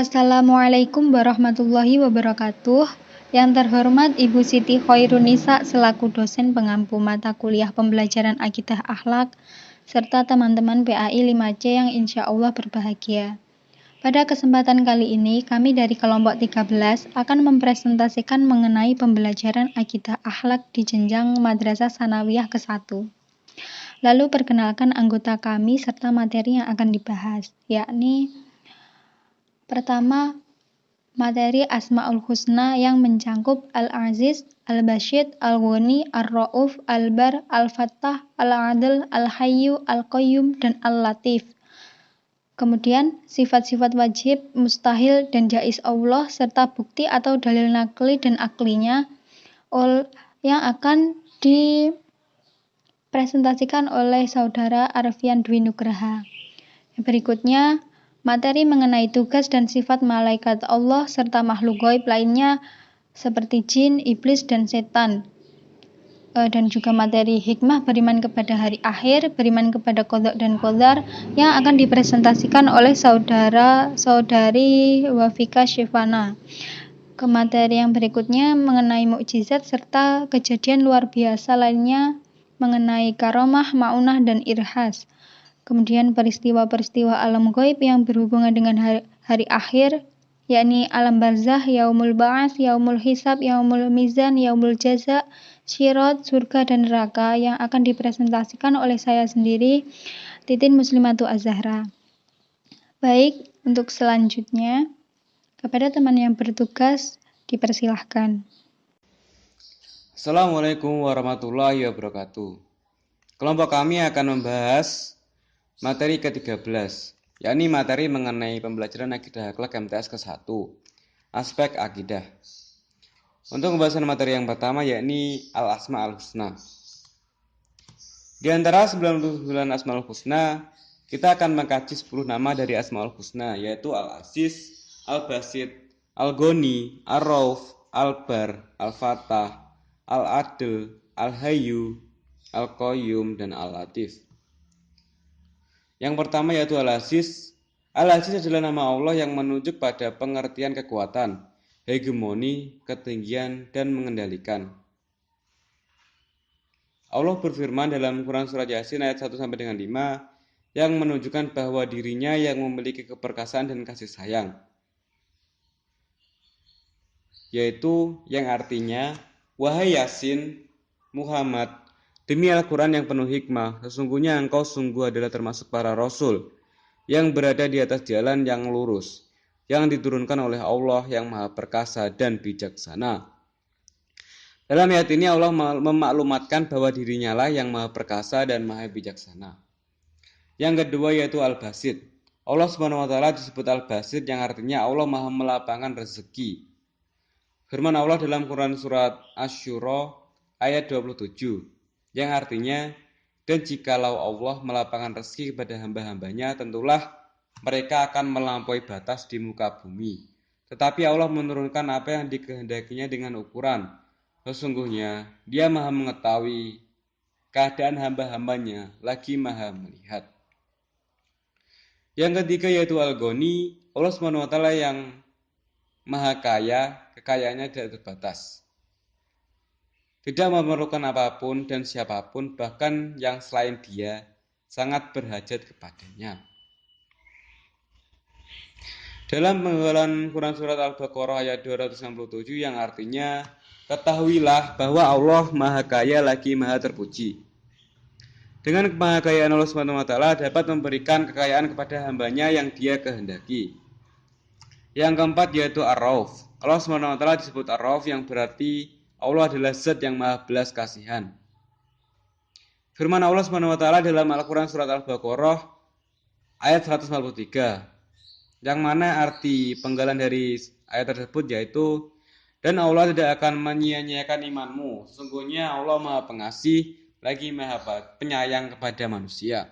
Assalamualaikum warahmatullahi wabarakatuh. Yang terhormat Ibu Siti Khairunisa selaku dosen pengampu mata kuliah pembelajaran akidah akhlak, serta teman-teman PAI 5C yang insya Allah berbahagia. Pada kesempatan kali ini, kami dari kelompok 13 akan mempresentasikan mengenai pembelajaran akidah akhlak di jenjang Madrasah Sanawiyah ke-1. Lalu perkenalkan anggota kami serta materi yang akan dibahas, yakni pertama, materi Asmaul Husna yang mencangkup Al-Aziz, Al-Basyid, Al-Ghani, Ar-Ra'uf, Al-Bar, Al-Fattah, Al-Adil, Al-Hayyu, Al-Qayyum, dan Al-Latif. Kemudian, sifat-sifat wajib, mustahil, dan jaiz Allah, serta bukti atau dalil nakli dan aklinya yang akan dipresentasikan oleh Saudara Arfian Dwi Nugraha. Berikutnya, materi mengenai tugas dan sifat malaikat Allah serta makhluk gaib lainnya seperti jin, iblis, dan setan. Dan juga materi hikmah beriman kepada hari akhir, beriman kepada qadha dan qadar yang akan dipresentasikan oleh saudari Wafika Syifana. Ke materi yang berikutnya mengenai mukjizat serta kejadian luar biasa lainnya mengenai karomah, maunah, dan irhas. Kemudian peristiwa-peristiwa alam gaib yang berhubungan dengan hari akhir, yakni alam barzah, yaumul ba'ats, yaumul hisab, yaumul mizan, yaumul jaza, syirat, surga, dan neraka yang akan dipresentasikan oleh saya sendiri, Titin Muslimatu Az-Zahra. Baik, untuk selanjutnya, kepada teman yang bertugas, dipersilahkan. Assalamualaikum warahmatullahi wabarakatuh. Kelompok kami akan membahas materi ke-13, yakni materi mengenai pembelajaran akidah akhlak MTS ke-1, aspek akidah. Untuk pembahasan materi yang pertama yakni Al-Asma'ul Husna. Di antara 99 Asma'ul Husna, kita akan mengkaji 10 nama dari Asma'ul Husna, yaitu Al-Aziz, Al-Basyid, Al-Ghani, Ar-Ra'uf, Al-Bar, Al-Fattah, Al-Adil, Al-Hayyu, Al-Qayyum, dan Al-Latif. Yang pertama yaitu Al-Aziz. Al-Aziz adalah nama Allah yang menunjuk pada pengertian kekuatan, hegemoni, ketinggian, dan mengendalikan. Allah berfirman dalam Quran Surat Yasin ayat 1-5 yang menunjukkan bahwa dirinya yang memiliki keperkasaan dan kasih sayang, yaitu yang artinya, wahai Yasin, Muhammad, demi Al-Quran yang penuh hikmah, sesungguhnya engkau sungguh adalah termasuk para Rasul yang berada di atas jalan yang lurus, yang diturunkan oleh Allah yang maha perkasa dan bijaksana. Dalam ayat ini Allah memaklumatkan bahwa dirinya lah yang maha perkasa dan maha bijaksana. Yang kedua yaitu Al-Basyid. Allah SWT disebut Al-Basyid yang artinya Allah maha melapangkan rezeki. Firman Allah dalam Quran Surat Asy-Syura ayat 27 yang artinya, dan jikalau Allah melapangkan rezeki kepada hamba-hambanya, tentulah mereka akan melampaui batas di muka bumi. Tetapi Allah menurunkan apa yang dikehendakinya dengan ukuran. Sesungguhnya Dia maha mengetahui keadaan hamba-hambanya, lagi maha melihat. Yang ketiga yaitu Al-Ghani. Allah SWT yang maha kaya, kekayaannya tidak terbatas, tidak memerlukan apapun dan siapapun, bahkan yang selain Dia sangat berhajat kepadanya. Dalam penggalan Quran Surat Al-Baqarah ayat 267 yang artinya, ketahuilah bahwa Allah maha kaya lagi maha terpuji. Dengan kemahakayaan Allah SWT dapat memberikan kekayaan kepada hambanya yang Dia kehendaki. Yang keempat yaitu Ar-Ra'uf. Allah SWT disebut Ar-Ra'uf yang berarti Allah adalah zat yang maha belas kasihan. Firman Allah SWT dalam Al-Quran Surat Al-Baqarah ayat 143, yang mana arti penggalan dari ayat tersebut yaitu, dan Allah tidak akan menyia-nyiakan imanmu, sesungguhnya Allah maha pengasih lagi maha penyayang kepada manusia.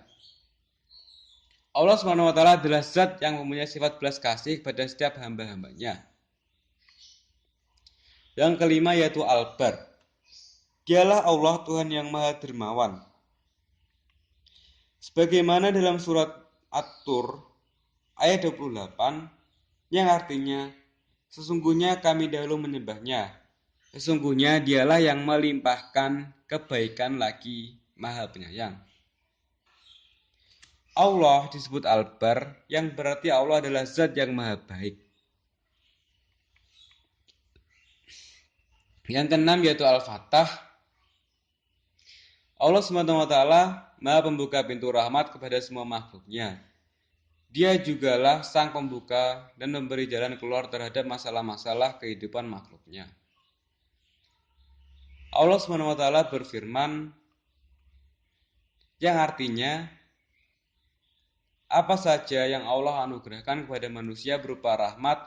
Allah SWT adalah zat yang mempunyai sifat belas kasih kepada setiap hamba-hambanya. Yang kelima yaitu Al-Bar. Dialah Allah Tuhan yang maha dermawan. Sebagaimana dalam surat At-Tur ayat 28 yang artinya sesungguhnya kami dahulu menyembahnya. Sesungguhnya dialah yang melimpahkan kebaikan lagi Maha Penyayang. Allah disebut Al-Bar, yang berarti Allah adalah zat yang maha baik. Yang keenam yaitu Al-Fatah. Allah SWT maha pembuka pintu rahmat kepada semua makhluknya. Dia jugalah sang pembuka dan memberi jalan keluar terhadap masalah-masalah kehidupan makhluknya. Allah SWT berfirman yang artinya apa saja yang Allah anugerahkan kepada manusia berupa rahmat,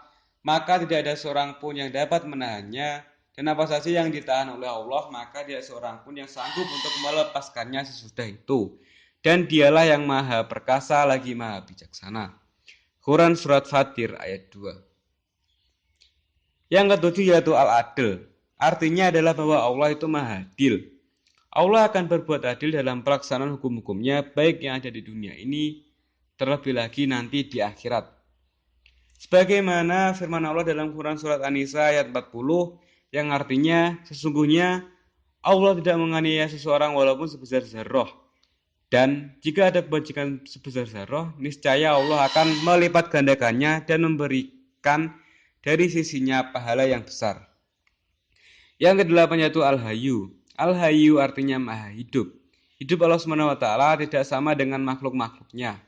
maka tidak ada seorang pun yang dapat menahannya, dan apa saja yang ditahan oleh Allah, maka tidak seorang pun yang sanggup untuk melepaskannya sesudah itu. Dan dialah yang maha perkasa lagi maha bijaksana. Quran Surat Fatir ayat 2. Yang ketujuh yaitu Al-Adl. Artinya adalah bahwa Allah itu maha adil. Allah akan berbuat adil dalam pelaksanaan hukum-hukumnya, baik yang ada di dunia ini, terlebih lagi nanti di akhirat. Sebagaimana firman Allah dalam Quran Surat An-Nisa ayat 40, yang artinya sesungguhnya Allah tidak menganiaya seseorang walaupun sebesar zarrah. Dan jika ada kebajikan sebesar zarrah, niscaya Allah akan melipat gandakannya dan memberikan dari sisinya pahala yang besar. Yang kedelapan yaitu Al-Hayyu. Al-Hayyu artinya maha hidup. Hidup Allah SWT tidak sama dengan makhluk-makhluknya.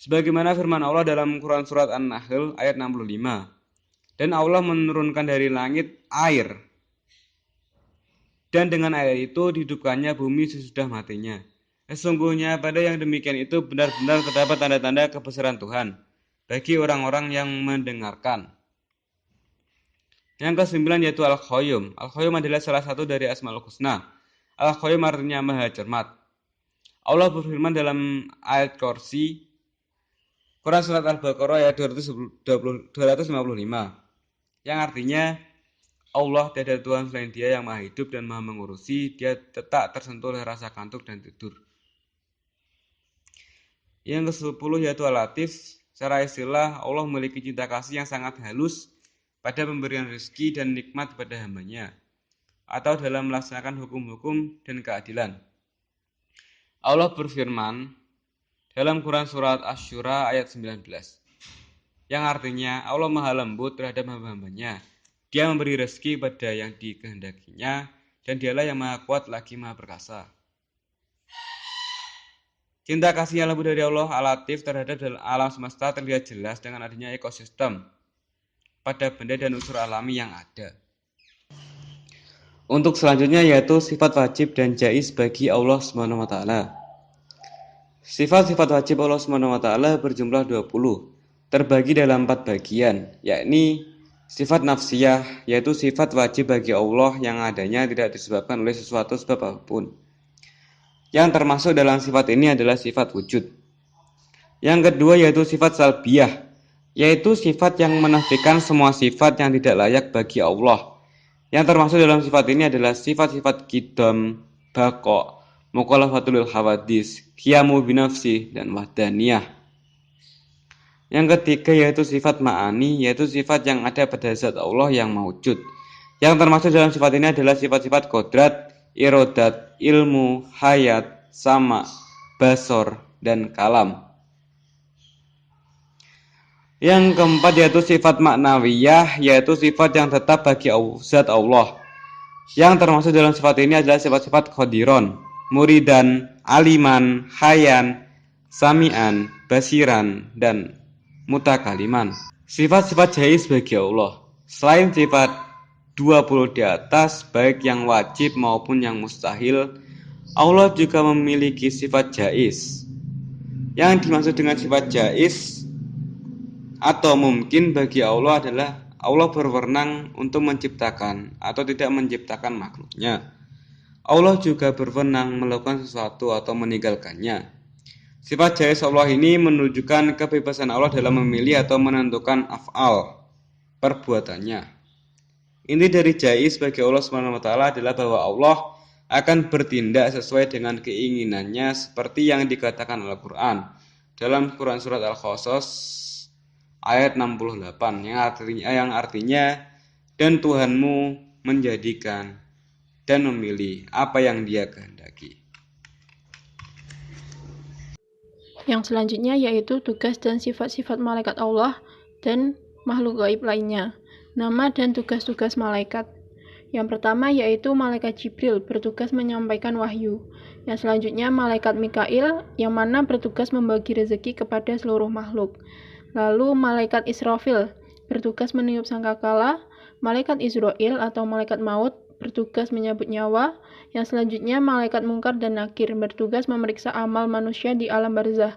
Sebagaimana firman Allah dalam Quran Surat An-Nahl ayat 65. Dan Allah menurunkan dari langit air. Dan dengan air itu dihidupkannya bumi sesudah matinya. Sesungguhnya pada yang demikian itu benar-benar terdapat tanda-tanda kebesaran Tuhan bagi orang-orang yang mendengarkan. Yang ke-9 yaitu Al-Qayyum. Al-Qayyum adalah salah satu dari Asmaul Husna. Al-Qayyum artinya maha cermat. Allah berfirman dalam ayat Kursi Quran Surat Al-Baqarah ayat 255 yang artinya Allah tidak ada Tuhan selain Dia yang maha hidup dan maha mengurusi. Dia tak tersentuh oleh rasa kantuk dan tidur. Yang ke-10 yaitu Al-Latif. Secara istilah Allah memiliki cinta kasih yang sangat halus pada pemberian rezeki dan nikmat pada hambanya atau dalam melaksanakan hukum-hukum dan keadilan. Allah berfirman dalam Quran Surat Asy-Syura ayat 19 yang artinya Allah maha lembut terhadap hamba-hambanya. Dia memberi rezeki pada yang dikehendakinya dan dialah yang maha kuat lagi maha perkasa. Cinta kasih yang lembut dari Allah Al-Latif terhadap alam semesta terlihat jelas dengan adanya ekosistem pada benda dan unsur alami yang ada. Untuk selanjutnya yaitu sifat wajib dan jaiz bagi Allah SWT. Sifat-sifat wajib Allah SWT berjumlah 20, terbagi dalam 4 bagian, yakni sifat nafsiyah, yaitu sifat wajib bagi Allah yang adanya tidak disebabkan oleh sesuatu sebab apapun. Yang termasuk dalam sifat ini adalah sifat wujud. Yang kedua yaitu sifat salbiyah, yaitu sifat yang menafikan semua sifat yang tidak layak bagi Allah. Yang termasuk dalam sifat ini adalah sifat-sifat qidam, baqa, mukhalafatul hawadis, qiyamu binafsi, dan wahdaniyah. Yang ketiga yaitu sifat ma'ani, yaitu sifat yang ada pada zat Allah yang maujud. Yang termasuk dalam sifat ini adalah sifat-sifat kodrat, irodat, ilmu, hayat, sama, basor, dan kalam. Yang keempat yaitu sifat maknawiyah, yaitu sifat yang tetap bagi zat Allah. Yang termasuk dalam sifat ini adalah sifat-sifat qadiron, muridan, aliman, hayan, sami'an, basiran, dan mutakaliman. Sifat-sifat jaiz bagi Allah. Selain sifat 20 di atas, baik yang wajib maupun yang mustahil, Allah juga memiliki sifat jaiz. Yang dimaksud dengan sifat jaiz atau mungkin bagi Allah adalah Allah berwenang untuk menciptakan atau tidak menciptakan makhluknya. Allah juga berwenang melakukan sesuatu atau meninggalkannya. Sifat jaiz Allah ini menunjukkan kebebasan Allah dalam memilih atau menentukan af'al, perbuatannya. Inti dari jaiz bagi Allah SWT adalah bahwa Allah akan bertindak sesuai dengan keinginannya seperti yang dikatakan Al-Quran. Dalam Quran Surat Al-Qasas ayat 68 yang artinya dan Tuhanmu menjadikan dan memilih apa yang Dia kehendaki. Yang selanjutnya yaitu tugas dan sifat-sifat malaikat Allah dan makhluk gaib lainnya. Nama dan tugas-tugas malaikat. Yang pertama yaitu malaikat Jibril, bertugas menyampaikan wahyu. Yang selanjutnya malaikat Mikail, yang mana bertugas membagi rezeki kepada seluruh makhluk. Lalu malaikat Israfil, bertugas meniup sangkakala. Malaikat Israel atau malaikat maut, bertugas menyabut nyawa. Yang selanjutnya malaikat Mungkar dan Nakir, bertugas memeriksa amal manusia di alam barzah.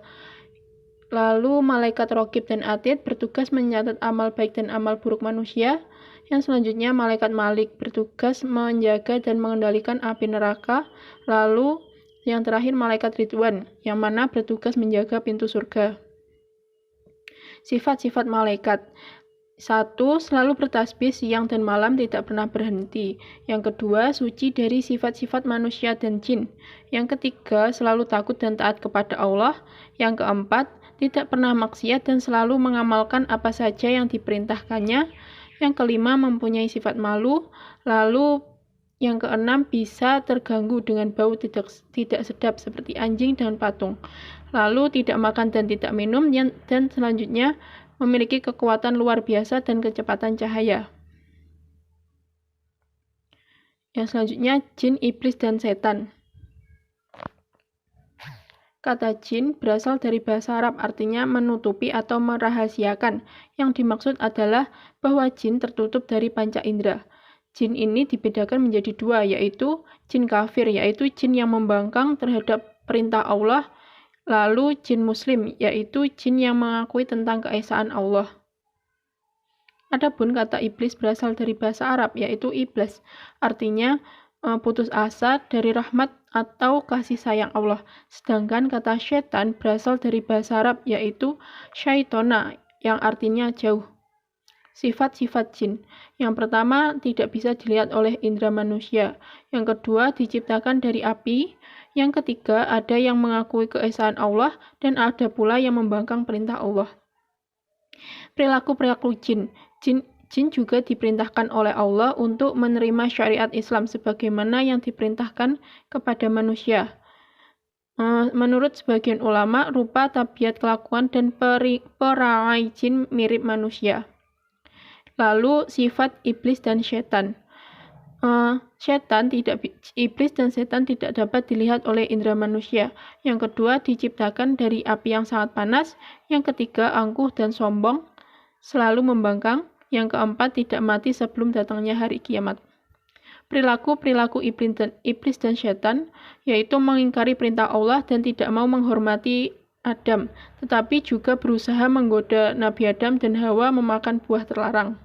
Lalu malaikat Raqib dan Atid, bertugas mencatat amal baik dan amal buruk manusia. Yang selanjutnya malaikat Malik, bertugas menjaga dan mengendalikan api neraka. Lalu yang terakhir malaikat Ridwan, yang mana bertugas menjaga pintu surga. Sifat-sifat malaikat. 1. Selalu bertasbih siang dan malam, tidak pernah berhenti. Yang kedua, suci dari sifat-sifat manusia dan jin. Yang ketiga, selalu takut dan taat kepada Allah. Yang keempat, tidak pernah maksiat dan selalu mengamalkan apa saja yang diperintahkannya. Yang kelima, mempunyai sifat malu. Lalu yang keenam, bisa terganggu dengan bau tidak sedap seperti anjing dan patung. Lalu tidak makan dan tidak minum. Dan selanjutnya memiliki kekuatan luar biasa dan kecepatan cahaya. Yang selanjutnya jin, iblis, dan setan. Kata jin berasal dari bahasa Arab, artinya menutupi atau merahasiakan. Yang dimaksud adalah bahwa jin tertutup dari panca indera. Jin ini dibedakan menjadi dua, yaitu jin kafir, yaitu jin yang membangkang terhadap perintah Allah. Lalu jin muslim, yaitu jin yang mengakui tentang keesaan Allah. Adapun kata iblis berasal dari bahasa Arab, yaitu iblis, artinya putus asa dari rahmat atau kasih sayang Allah. Sedangkan kata syaitan berasal dari bahasa Arab, yaitu syaitona, yang artinya jauh. Sifat-sifat jin. Yang pertama, tidak bisa dilihat oleh indera manusia. Yang kedua, diciptakan dari api. Yang ketiga, ada yang mengakui keesaan Allah, dan ada pula yang membangkang perintah Allah. Perilaku-perilaku jin. Jin juga diperintahkan oleh Allah untuk menerima syariat Islam sebagaimana yang diperintahkan kepada manusia. Menurut sebagian ulama, rupa, tabiat, kelakuan, dan perangai jin mirip manusia. Lalu sifat iblis dan setan. Iblis dan setan tidak dapat dilihat oleh indera manusia. Yang kedua, diciptakan dari api yang sangat panas. Yang ketiga, angkuh dan sombong, selalu membangkang. Yang keempat, tidak mati sebelum datangnya hari kiamat. Perilaku iblis dan setan, yaitu mengingkari perintah Allah dan tidak mau menghormati Adam, tetapi juga berusaha menggoda Nabi Adam dan Hawa memakan buah terlarang.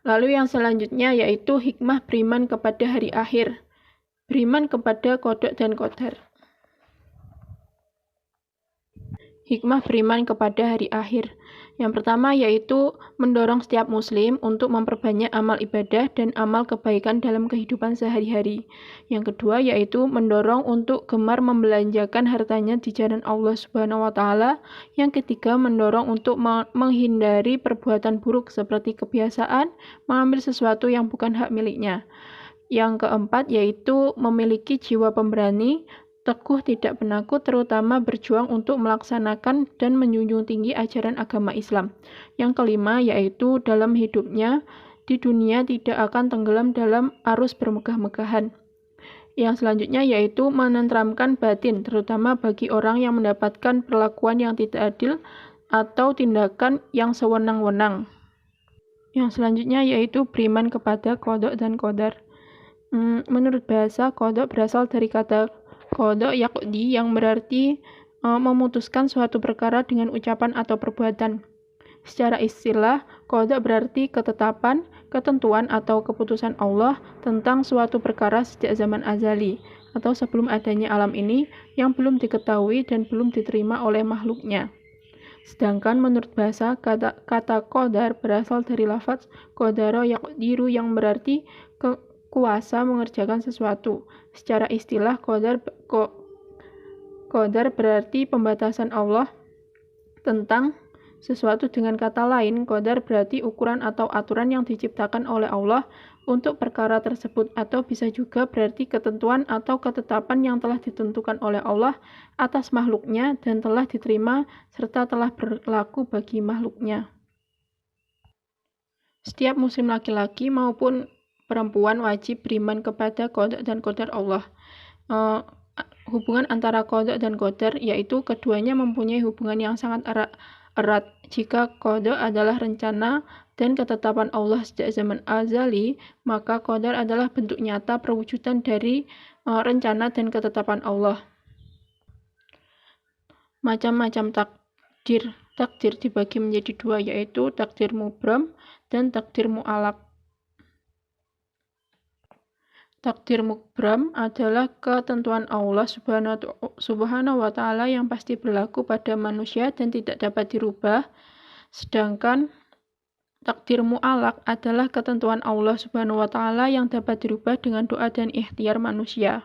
Lalu yang selanjutnya yaitu hikmah beriman kepada hari akhir. Beriman kepada qada dan qadar. Hikmah beriman kepada hari akhir. Yang pertama yaitu mendorong setiap muslim untuk memperbanyak amal ibadah dan amal kebaikan dalam kehidupan sehari-hari. Yang kedua yaitu mendorong untuk gemar membelanjakan hartanya di jalan Allah Subhanahu wa taala. Yang ketiga mendorong untuk menghindari perbuatan buruk seperti kebiasaan mengambil sesuatu yang bukan hak miliknya. Yang keempat yaitu memiliki jiwa pemberani, teguh tidak penakut, terutama berjuang untuk melaksanakan dan menjunjung tinggi ajaran agama Islam. Yang kelima yaitu dalam hidupnya di dunia tidak akan tenggelam dalam arus bermegah-megahan. Yang selanjutnya yaitu menenteramkan batin, terutama bagi orang yang mendapatkan perlakuan yang tidak adil atau tindakan yang sewenang-wenang. Yang selanjutnya yaitu beriman kepada qada dan qadar. Menurut bahasa, qada berasal dari kata qada yaqdi yang berarti memutuskan suatu perkara dengan ucapan atau perbuatan. Secara istilah, qada berarti ketetapan, ketentuan atau keputusan Allah tentang suatu perkara sejak zaman azali atau sebelum adanya alam ini yang belum diketahui dan belum diterima oleh makhluknya. Sedangkan menurut bahasa, kata qadar berasal dari lafaz qadara yaqdiru yang berarti kuasa mengerjakan sesuatu. Secara istilah, qadar berarti pembatasan Allah tentang sesuatu. Dengan kata lain, qadar berarti ukuran atau aturan yang diciptakan oleh Allah untuk perkara tersebut, atau bisa juga berarti ketentuan atau ketetapan yang telah ditentukan oleh Allah atas makhluknya dan telah diterima serta telah berlaku bagi makhluknya. Setiap muslim laki-laki maupun perempuan wajib beriman kepada qada dan qadar Allah. Hubungan antara qada dan qadar yaitu keduanya mempunyai hubungan yang sangat erat. Jika qada adalah rencana dan ketetapan Allah sejak zaman azali, maka qadar adalah bentuk nyata perwujudan dari rencana dan ketetapan Allah. Macam-macam takdir dibagi menjadi dua, yaitu takdir mubram dan takdir mu'alaq. Takdir mubram adalah ketentuan Allah subhanahu wa ta'ala yang pasti berlaku pada manusia dan tidak dapat dirubah. Sedangkan takdir mu'alaq adalah ketentuan Allah subhanahu wa ta'ala yang dapat dirubah dengan doa dan ikhtiar manusia.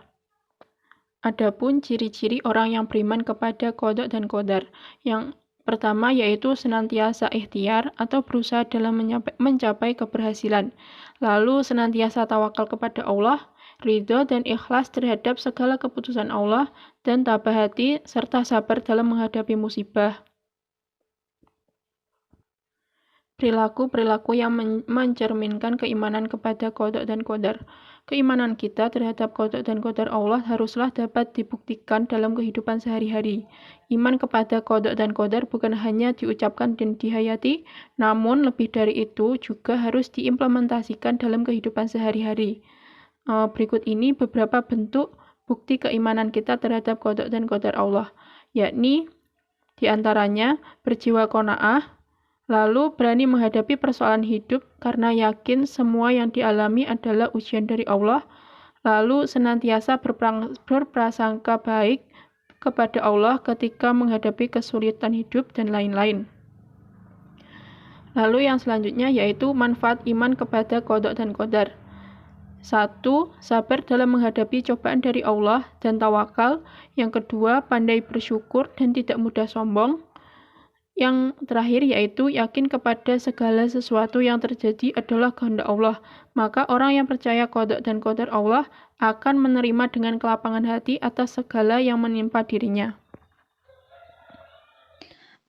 Adapun ciri-ciri orang yang beriman kepada qada dan qadar. Yang pertama yaitu senantiasa ikhtiar atau berusaha dalam mencapai keberhasilan. Lalu senantiasa tawakal kepada Allah, ridho dan ikhlas terhadap segala keputusan Allah, dan tabah hati serta sabar dalam menghadapi musibah. Perilaku-perilaku yang mencerminkan keimanan kepada qada dan qadar. Keimanan kita terhadap qada dan qadar Allah haruslah dapat dibuktikan dalam kehidupan sehari-hari. Iman kepada qada dan qadar bukan hanya diucapkan dan dihayati, namun lebih dari itu juga harus diimplementasikan dalam kehidupan sehari-hari. Berikut ini beberapa bentuk bukti keimanan kita terhadap qada dan qadar Allah, yakni diantaranya berjiwa qanaah, lalu berani menghadapi persoalan hidup karena yakin semua yang dialami adalah ujian dari Allah, lalu senantiasa berprasangka baik kepada Allah ketika menghadapi kesulitan hidup dan lain-lain. Lalu yang selanjutnya yaitu manfaat iman kepada qada dan qadar. 1. Sabar dalam menghadapi cobaan dari Allah dan tawakal. Yang kedua, pandai bersyukur dan tidak mudah sombong. Yang terakhir yaitu yakin kepada segala sesuatu yang terjadi adalah kehendak Allah. Maka orang yang percaya qada dan qadar Allah akan menerima dengan kelapangan hati atas segala yang menimpa dirinya.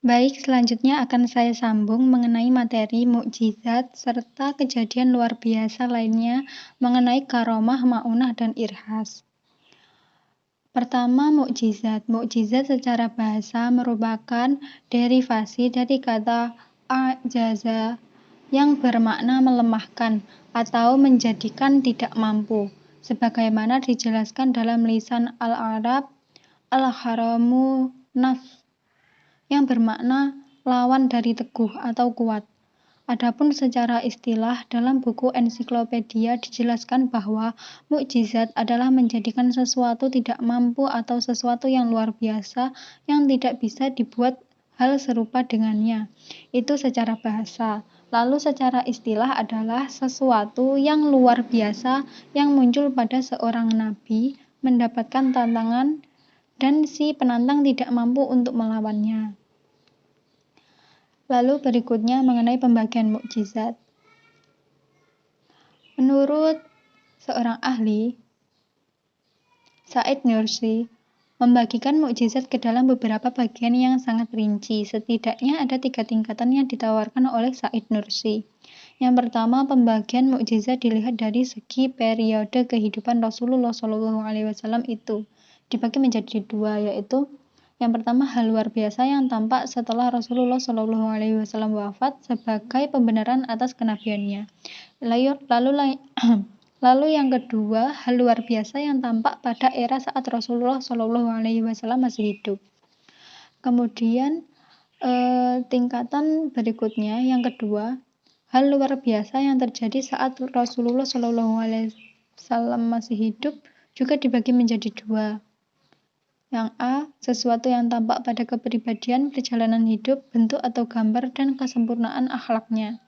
Baik, selanjutnya akan saya sambung mengenai materi mukjizat serta kejadian luar biasa lainnya mengenai karomah, ma'unah, dan irhas. Pertama, mukjizat. Mukjizat secara bahasa merupakan derivasi dari kata ajaza yang bermakna melemahkan atau menjadikan tidak mampu. Sebagaimana dijelaskan dalam lisan al-Arab, al-haramu naf yang bermakna lawan dari teguh atau kuat. Adapun secara istilah dalam buku ensiklopedia dijelaskan bahwa mukjizat adalah menjadikan sesuatu tidak mampu atau sesuatu yang luar biasa yang tidak bisa dibuat hal serupa dengannya. Itu secara bahasa. Lalu secara istilah adalah sesuatu yang luar biasa yang muncul pada seorang nabi mendapatkan tantangan dan si penantang tidak mampu untuk melawannya. Lalu berikutnya mengenai pembagian mukjizat. Menurut seorang ahli, Said Nursi membagikan mukjizat ke dalam beberapa bagian yang sangat rinci. Setidaknya ada 3 tingkatan yang ditawarkan oleh Said Nursi. Yang pertama, pembagian mukjizat dilihat dari segi periode kehidupan Rasulullah SAW itu dibagi menjadi 2, yaitu yang pertama, hal luar biasa yang tampak setelah Rasulullah SAW wafat sebagai pembenaran atas kenabiannya. Lalu yang kedua, hal luar biasa yang tampak pada era saat Rasulullah SAW masih hidup. Kemudian tingkatan berikutnya, yang kedua, hal luar biasa yang terjadi saat Rasulullah SAW masih hidup juga dibagi menjadi 2. Yang A, sesuatu yang tampak pada kepribadian, perjalanan hidup, bentuk atau gambar, dan kesempurnaan akhlaknya.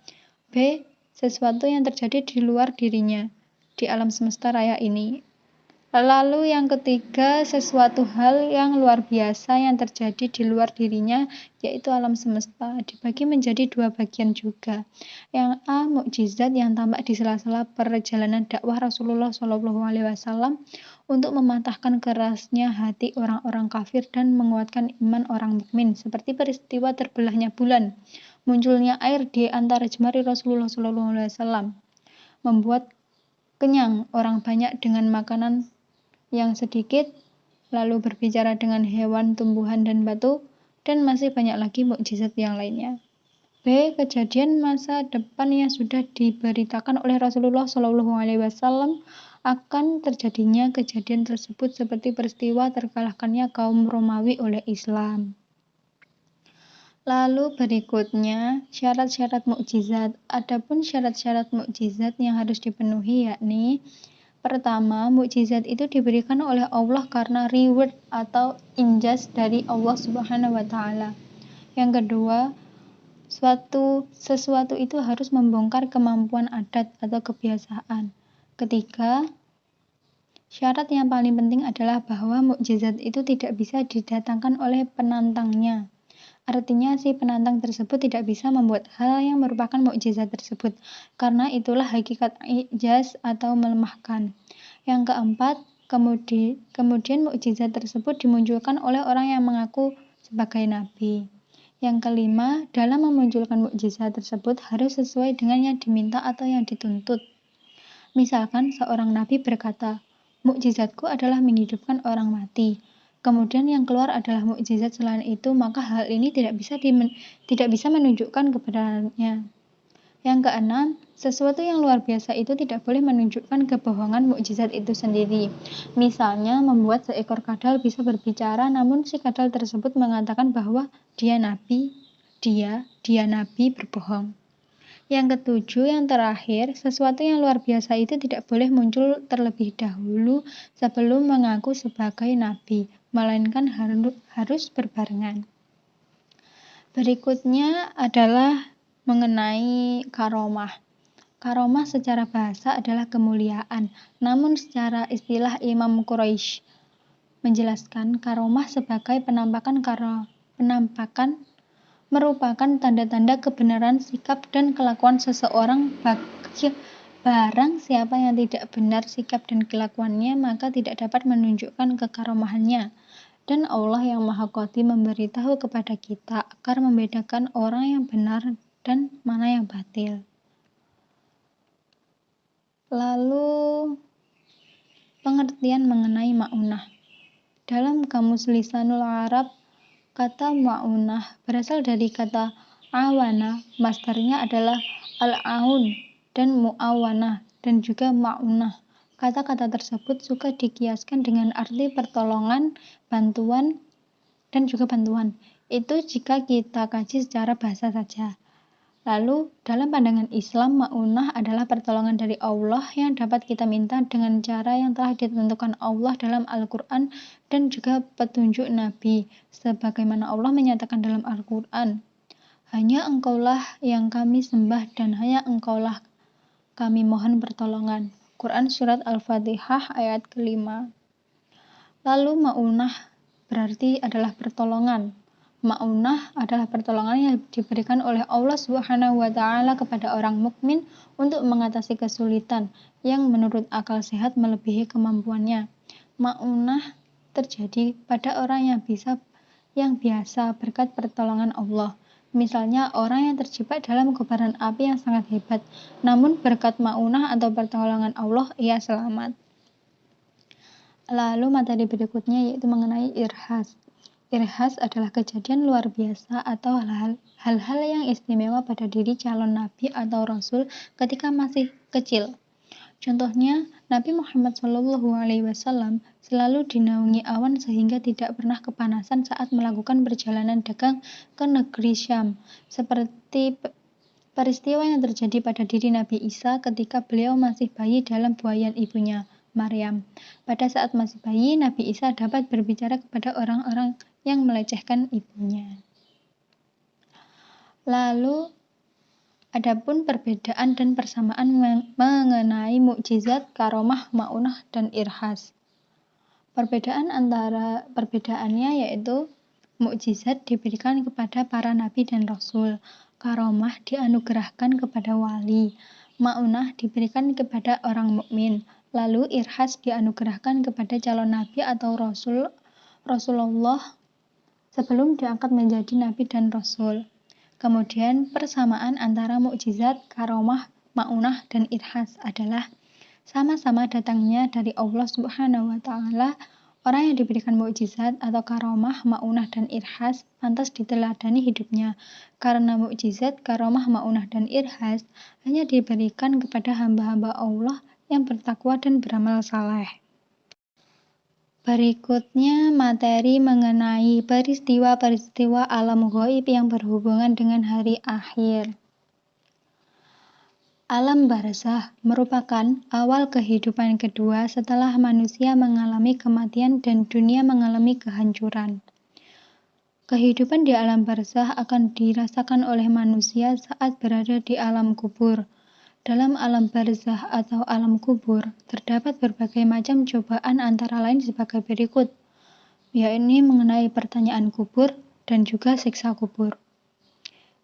B, sesuatu yang terjadi di luar dirinya, di alam semesta raya ini. Lalu yang ketiga, sesuatu hal yang luar biasa yang terjadi di luar dirinya, yaitu alam semesta, dibagi menjadi dua bagian juga. Yang A, mukjizat yang tampak di sela-sela perjalanan dakwah Rasulullah SAW untuk mematahkan kerasnya hati orang-orang kafir dan menguatkan iman orang mukmin, seperti peristiwa terbelahnya bulan, munculnya air di antara jemari Rasulullah SAW, membuat kenyang orang banyak dengan makanan yang sedikit, lalu berbicara dengan hewan, tumbuhan, dan batu, dan masih banyak lagi mukjizat yang lainnya. B. Kejadian masa depan yang sudah diberitakan oleh Rasulullah SAW akan terjadinya kejadian tersebut seperti peristiwa terkalahkannya kaum Romawi oleh Islam. Lalu berikutnya syarat-syarat mukjizat. Adapun syarat-syarat mukjizat yang harus dipenuhi yakni pertama, mukjizat itu diberikan oleh Allah karena reward atau injas dari Allah Subhanahu wa taala. Yang kedua, sesuatu itu harus membongkar kemampuan adat atau kebiasaan. Ketiga, syarat yang paling penting adalah bahwa mukjizat itu tidak bisa didatangkan oleh penantangnya. Artinya si penantang tersebut tidak bisa membuat hal yang merupakan mukjizat tersebut, karena itulah hakikat ijaz atau melemahkan. Yang keempat, kemudian mukjizat tersebut dimunculkan oleh orang yang mengaku sebagai nabi. Yang kelima, dalam memunculkan mukjizat tersebut harus sesuai dengan yang diminta atau yang dituntut. Misalkan seorang nabi berkata, "Mukjizatku adalah menghidupkan orang mati." Kemudian yang keluar adalah mukjizat selain itu, maka hal ini tidak bisa menunjukkan kebenarannya. Yang keenam, sesuatu yang luar biasa itu tidak boleh menunjukkan kebohongan mukjizat itu sendiri. Misalnya, membuat seekor kadal bisa berbicara, namun si kadal tersebut mengatakan bahwa dia nabi berbohong. Yang ketujuh, yang terakhir, sesuatu yang luar biasa itu tidak boleh muncul terlebih dahulu sebelum mengaku sebagai nabi, melainkan harus berbarengan. Berikutnya adalah mengenai karomah. Karomah secara bahasa adalah kemuliaan, namun secara istilah Imam Quraisy menjelaskan karomah sebagai penampakan merupakan tanda-tanda kebenaran sikap dan kelakuan seseorang. Barang siapa yang tidak benar sikap dan kelakuannya, maka tidak dapat menunjukkan kekaromahannya. Dan Allah yang Maha Qadir memberitahu kepada kita agar membedakan orang yang benar dan mana yang batil. Lalu pengertian mengenai ma'unah. Dalam Kamus Lisanul Arab, kata ma'unah berasal dari kata awana, masdarnya adalah al-aun dan mu'awanah dan juga ma'unah. Kata-kata tersebut suka dikiaskan dengan arti pertolongan, bantuan, dan juga bantuan. Itu jika kita kaji secara bahasa saja. Lalu, dalam pandangan Islam, ma'unah adalah pertolongan dari Allah yang dapat kita minta dengan cara yang telah ditentukan Allah dalam Al-Quran dan juga petunjuk Nabi, sebagaimana Allah menyatakan dalam Al-Quran, "Hanya Engkaulah yang kami sembah dan hanya Engkaulah kami mohon pertolongan." Quran Surat Al-Fatihah ayat ke-5. Lalu ma'unah berarti adalah pertolongan. Ma'unah adalah pertolongan yang diberikan oleh Allah Subhanahu wa taala kepada orang mukmin untuk mengatasi kesulitan yang menurut akal sehat melebihi kemampuannya. Ma'unah terjadi pada orang yang biasa berkat pertolongan Allah. Misalnya orang yang terjebak dalam kobaran api yang sangat hebat, namun berkat ma'unah atau pertolongan Allah ia selamat. Lalu materi berikutnya yaitu mengenai irhas. Irhas adalah kejadian luar biasa atau hal-hal yang istimewa pada diri calon nabi atau rasul ketika masih kecil. Contohnya, Nabi Muhammad SAW selalu dinaungi awan sehingga tidak pernah kepanasan saat melakukan perjalanan dagang ke negeri Syam, seperti peristiwa yang terjadi pada diri Nabi Isa ketika beliau masih bayi dalam buayan ibunya, Maryam. Pada saat masih bayi, Nabi Isa dapat berbicara kepada orang-orang yang melecehkan ibunya. Lalu, adapun perbedaan dan persamaan mengenai mukjizat, karomah, ma'unah, dan irhas. Perbedaannya yaitu mukjizat diberikan kepada para nabi dan rasul, karomah dianugerahkan kepada wali, maunah diberikan kepada orang mukmin, lalu irhas dianugerahkan kepada calon nabi atau Rasulullah sebelum diangkat menjadi nabi dan rasul. Kemudian persamaan antara mukjizat, karomah, maunah, dan irhas adalah sama-sama datangnya dari Allah Subhanahu wa Ta'ala. Orang yang diberikan mukjizat atau karomah, maunah, dan irhas pantas diteladani hidupnya, karena mukjizat, karomah, maunah, dan irhas hanya diberikan kepada hamba-hamba Allah yang bertakwa dan beramal saleh. Berikutnya materi mengenai peristiwa-peristiwa alam ghaib yang berhubungan dengan hari akhir. Alam barzakh merupakan awal kehidupan kedua setelah manusia mengalami kematian dan dunia mengalami kehancuran. Kehidupan di alam barzakh akan dirasakan oleh manusia saat berada di alam kubur. Dalam alam barzakh atau alam kubur, terdapat berbagai macam cobaan antara lain sebagai berikut, yakni mengenai pertanyaan kubur dan juga siksa kubur.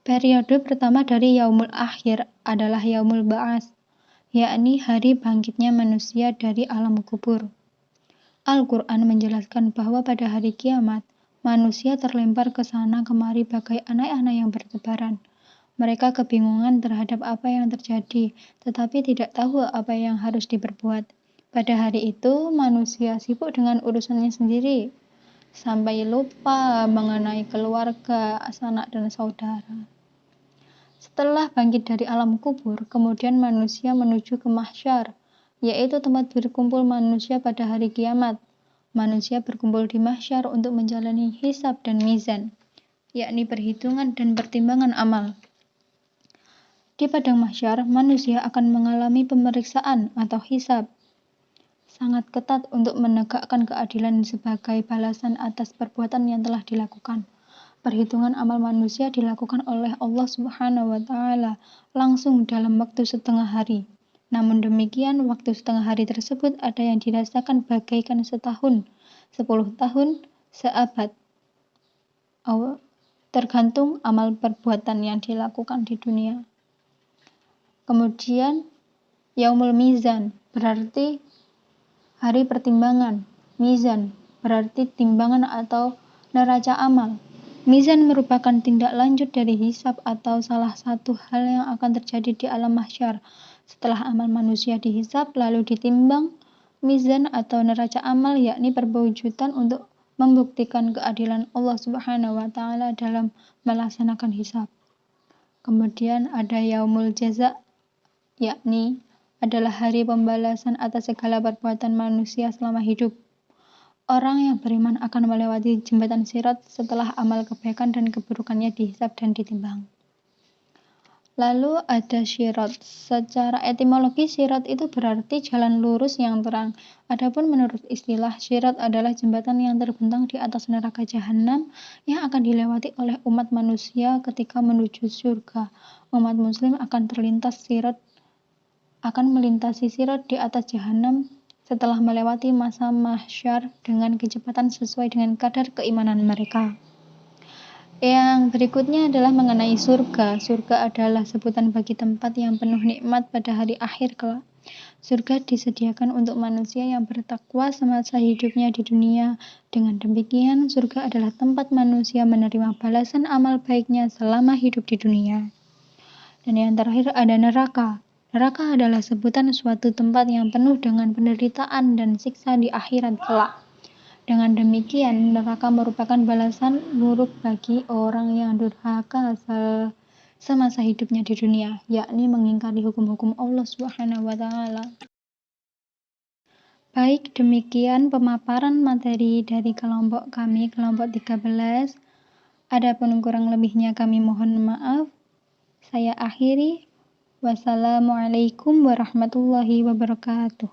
Periode pertama dari yaumul akhir adalah yaumul ba'ats, yakni hari bangkitnya manusia dari alam kubur. Al-Quran menjelaskan bahwa pada hari kiamat, manusia terlempar ke sana kemari bagai anak-anak yang bertebaran. Mereka kebingungan terhadap apa yang terjadi, tetapi tidak tahu apa yang harus diperbuat. Pada hari itu, manusia sibuk dengan urusannya sendiri, sampai lupa mengenai keluarga, sanak dan saudara. Setelah bangkit dari alam kubur, kemudian manusia menuju ke mahsyar, yaitu tempat berkumpul manusia pada hari kiamat. Manusia berkumpul di mahsyar untuk menjalani hisab dan mizan, yakni perhitungan dan pertimbangan amal. Di padang mahsyar, manusia akan mengalami pemeriksaan atau hisab sangat ketat untuk menegakkan keadilan sebagai balasan atas perbuatan yang telah dilakukan. Perhitungan amal manusia dilakukan oleh Allah Subhanahu wa Ta'ala langsung dalam waktu setengah hari. Namun demikian, waktu setengah hari tersebut ada yang dirasakan bagaikan setahun, 10 tahun, seabad. Tergantung amal perbuatan yang dilakukan di dunia. Kemudian yaumul mizan berarti hari pertimbangan. Mizan berarti timbangan atau neraca amal. Mizan merupakan tindak lanjut dari hisab atau salah satu hal yang akan terjadi di alam mahsyar. Setelah amal manusia dihisab lalu ditimbang, mizan atau neraca amal yakni perwujudan untuk membuktikan keadilan Allah Subhanahu wa Ta'ala dalam melaksanakan hisab. Kemudian ada yaumul jaza, yakni adalah hari pembalasan atas segala perbuatan manusia selama hidup. Orang yang beriman akan melewati jembatan sirat setelah amal kebaikan dan keburukannya dihisab dan ditimbang. Lalu ada sirat. Secara etimologi sirat itu berarti jalan lurus yang terang. Adapun menurut istilah, sirat adalah jembatan yang terbentang di atas neraka jahanam yang akan dilewati oleh umat manusia ketika menuju surga. Umat muslim akan melintasi sirat di atas jahanam setelah melewati masa mahsyar dengan kecepatan sesuai dengan kadar keimanan mereka. Yang berikutnya adalah mengenai surga. Surga adalah sebutan bagi tempat yang penuh nikmat pada hari akhir kelak. Surga disediakan untuk manusia yang bertakwa semasa hidupnya di dunia. Dengan demikian, surga adalah tempat manusia menerima balasan amal baiknya selama hidup di dunia. Dan yang terakhir ada neraka. Neraka adalah sebutan suatu tempat yang penuh dengan penderitaan dan siksa di akhirat kelak. Dengan demikian, neraka merupakan balasan buruk bagi orang yang durhaka semasa hidupnya di dunia, yakni mengingkari hukum-hukum Allah Subhanahu wa Ta'ala. Baik, demikian pemaparan materi dari kelompok kami, kelompok 13. Adapun kurang lebihnya kami mohon maaf. Saya akhiri. Wassalamualaikum warahmatullahi wabarakatuh.